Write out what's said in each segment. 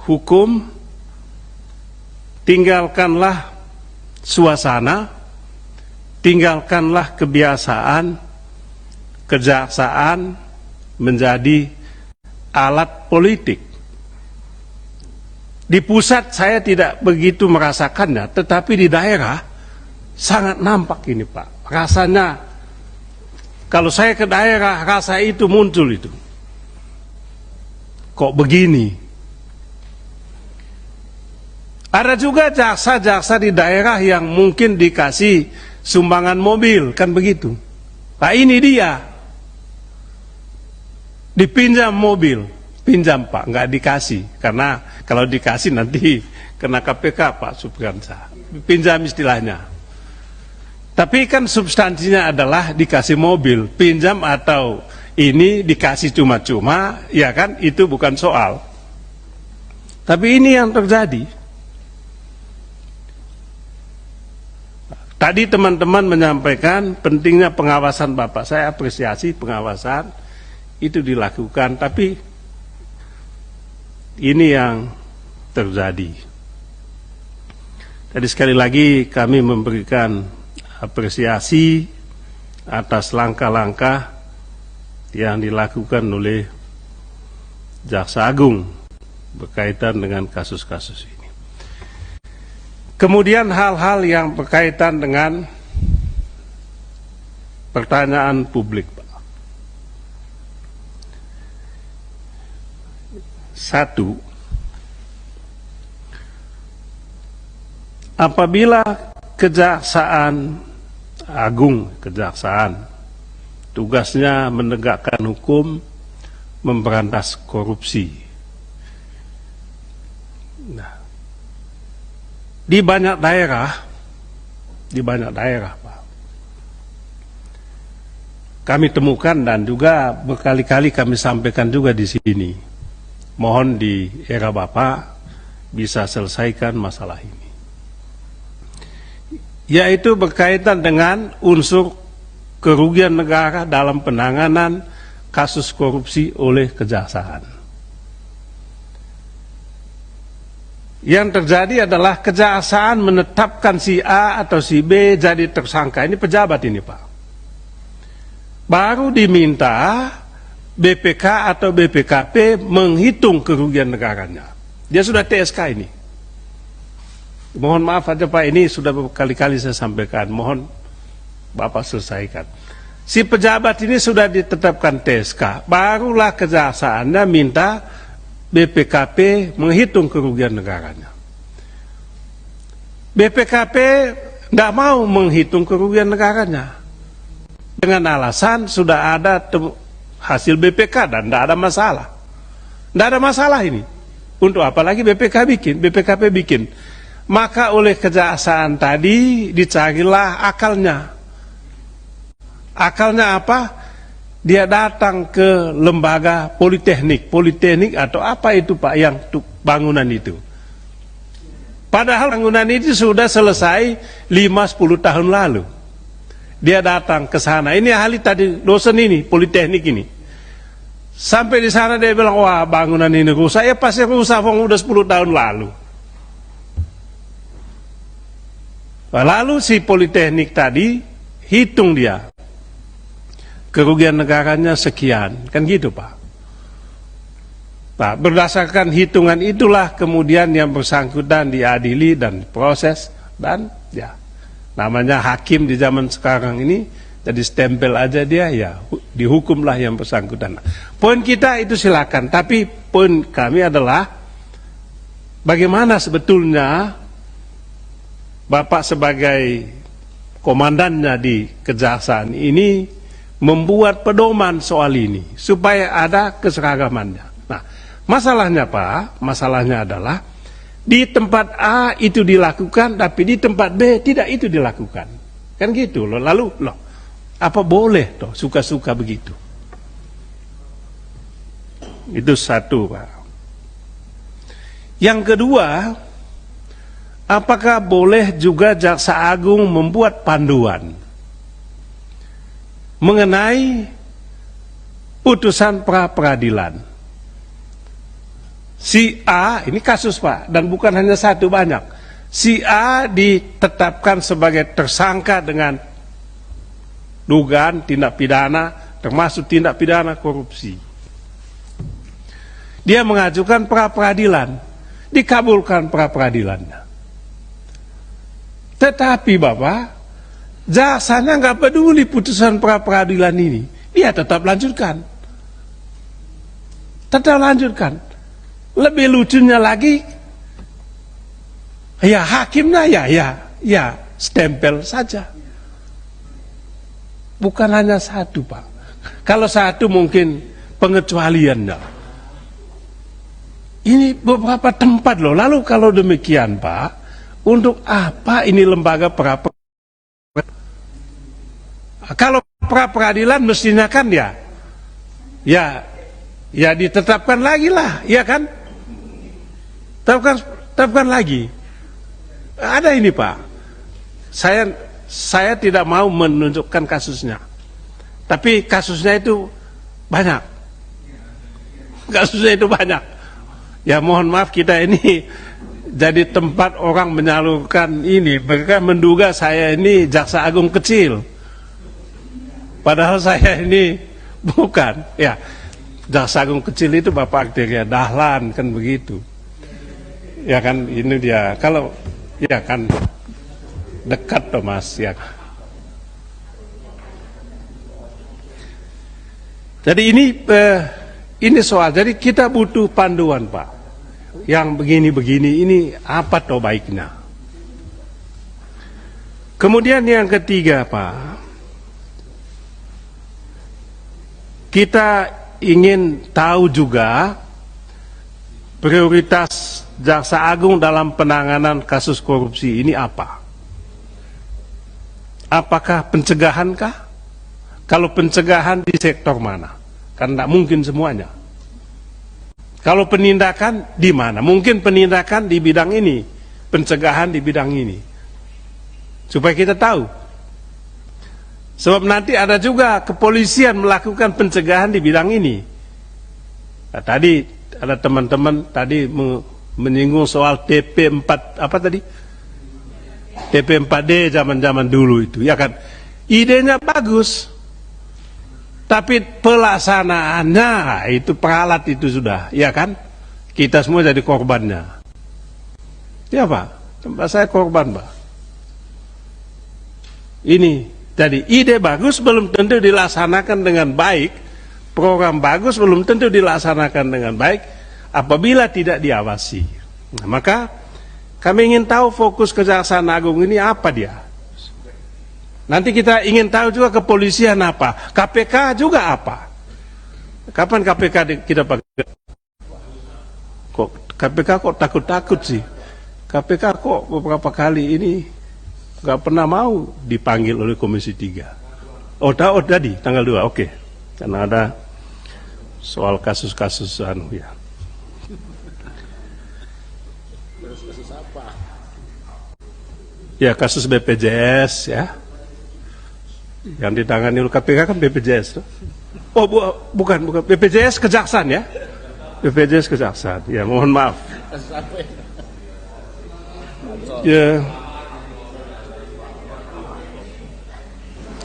hukum, tinggalkanlah suasana, tinggalkanlah kebiasaan kejaksaan menjadi alat politik. Di pusat saya tidak begitu merasakannya, tetapi di daerah sangat nampak ini Pak. Rasanya kalau saya ke daerah rasa itu muncul itu. Kok begini? Ada juga jaksa-jaksa di daerah yang mungkin dikasih sumbangan mobil, kan begitu. Nah ini dia. Dipinjam mobil, pinjam Pak, nggak dikasih. Karena kalau dikasih nanti kena KPK Pak Supriyansa. Pinjam istilahnya. Tapi kan substansinya adalah dikasih mobil, pinjam atau ini dikasih cuma-cuma, ya kan itu bukan soal. Tapi ini yang terjadi. Tadi teman-teman menyampaikan pentingnya pengawasan Bapak. Saya apresiasi pengawasan itu dilakukan, tapi ini yang terjadi. Jadi sekali lagi kami memberikan apresiasi atas langkah-langkah yang dilakukan oleh Jaksa Agung berkaitan dengan kasus-kasus ini. Kemudian hal-hal yang berkaitan dengan pertanyaan publik, Pak. Satu, apabila Kejaksaan Agung, kejaksaan, tugasnya menegakkan hukum, memberantas korupsi. Nah, di banyak daerah, Pak, kami temukan dan juga berkali-kali kami sampaikan juga di sini. Mohon di era Bapak bisa selesaikan masalah ini. Yaitu berkaitan dengan unsur kerugian negara dalam penanganan kasus korupsi oleh kejaksaan. Yang terjadi adalah kejaksaan menetapkan si A atau si B jadi tersangka. Ini pejabat ini Pak. Baru diminta BPK atau BPKP menghitung kerugian negaranya. Dia sudah TSK ini. Mohon maaf aja Pak, ini sudah berkali-kali saya sampaikan. Mohon Bapak selesaikan. Si pejabat ini sudah ditetapkan TSK, barulah kejaksaannya minta BPKP menghitung kerugian negaranya. BPKP tidak mau menghitung kerugian negaranya dengan alasan sudah ada hasil BPK dan tidak ada masalah. Tidak ada masalah ini. Untuk apa lagi BPKP bikin. Maka oleh kejaksaan tadi dicarilah akalnya. Akalnya apa? Dia datang ke lembaga politeknik atau apa itu Pak yang bangunan itu. Padahal bangunan itu sudah selesai 5-10 tahun lalu. Dia datang ke sana. Ini ahli tadi dosen ini, politeknik ini. Sampai di sana dia bilang, wah bangunan ini rusak. Ya pasti rusak, udah 10 tahun lalu. Lalu si politeknik tadi hitung dia kerugian negaranya sekian, kan gitu Pak. Nah, berdasarkan hitungan itulah kemudian yang bersangkutan diadili dan proses dan ya namanya hakim di zaman sekarang ini jadi stempel aja dia ya dihukumlah yang bersangkutan. Poin kita itu silakan, tapi poin kami adalah bagaimana sebetulnya Bapak sebagai komandannya di kejaksaan ini membuat pedoman soal ini supaya ada keseragamannya. Nah, masalahnya Pak, masalahnya adalah di tempat A itu dilakukan, tapi di tempat B tidak itu dilakukan. Kan gitu loh. Lalu loh, apa boleh toh suka-suka begitu? Itu satu Pak. Yang kedua, apakah boleh juga Jaksa Agung membuat panduan mengenai putusan pra-peradilan? Si A, ini kasus Pak, dan bukan hanya satu, banyak. Si A ditetapkan sebagai tersangka dengan dugaan tindak pidana, termasuk tindak pidana korupsi. Dia mengajukan pra-peradilan, dikabulkan pra-peradilannya. Tetapi Bapak, jaksanya nggak peduli putusan pra-peradilan ini, dia tetap lanjutkan. Tetap lanjutkan. Lebih lucunya lagi, ya hakimnya ya stempel saja. Bukan hanya satu Pak. Kalau satu mungkin pengecualiannya. Ini beberapa tempat loh. Lalu kalau demikian Pak, untuk apa ini lembaga pra-peradilan? Kalau pra-peradilan mestinya kan ya ditetapkan lagi lah, ya kan? Tetapkan lagi. Ada ini Pak. Saya tidak mau menunjukkan kasusnya. Tapi kasusnya itu banyak. Kasusnya itu banyak. Ya mohon maaf, kita ini jadi tempat orang menyalurkan ini. Mereka menduga saya ini jaksa agung kecil. Padahal saya ini bukan. Ya, jaksa agung kecil itu Bapak Arteria Dahlan, kan begitu. Ya kan, ini dia. Kalau ya kan dekat toh Mas, ya. Jadi ini soal. Jadi kita butuh panduan Pak. Yang begini-begini ini apa toh baiknya. Kemudian yang ketiga Pak, kita ingin tahu juga prioritas Jaksa Agung dalam penanganan kasus korupsi ini apa? Apakah pencegahan kah? Kalau pencegahan di sektor mana? Kan tidak mungkin semuanya. Kalau penindakan di mana? Mungkin penindakan di bidang ini, pencegahan di bidang ini. Supaya kita tahu. Sebab nanti ada juga kepolisian melakukan pencegahan di bidang ini. Nah, tadi ada teman-teman tadi menyinggung soal TP4 apa tadi? TP4D zaman-zaman dulu itu, ya kan? Idenya bagus. Tapi pelaksanaannya itu peralat itu sudah, ya kan? Kita semua jadi korbannya. Ya Pak, tempat saya korban Pak. Ini, jadi ide bagus belum tentu dilaksanakan dengan baik, program bagus belum tentu dilaksanakan dengan baik apabila tidak diawasi. Nah, maka kami ingin tahu fokus Kejaksaan Agung ini apa dia. Nanti kita ingin tahu juga kepolisian apa, KPK juga apa. Kapan KPK kita pakai? Kok KPK kok takut-takut sih? KPK kok beberapa kali ini nggak pernah mau dipanggil oleh Komisi 3. Oh tadi tanggal 2, oke. Karena ada soal kasus-kasus ya. Kasus apa? Ya kasus BPJS ya. Yang ditangani oleh KPK kan BPJS. Oh bukan BPJS Kejaksaan ya. BPJS Kejaksaan. Ya mohon maaf. Ya.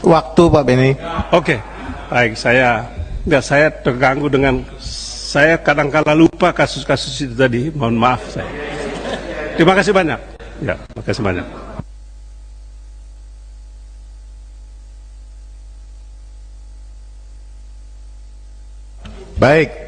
Waktu Pak Beni. Oke. Baik, saya terganggu dengan saya kadang-kala lupa kasus-kasus itu tadi. Mohon maaf saya. Terima kasih banyak. Ya, terima kasih banyak. Baik,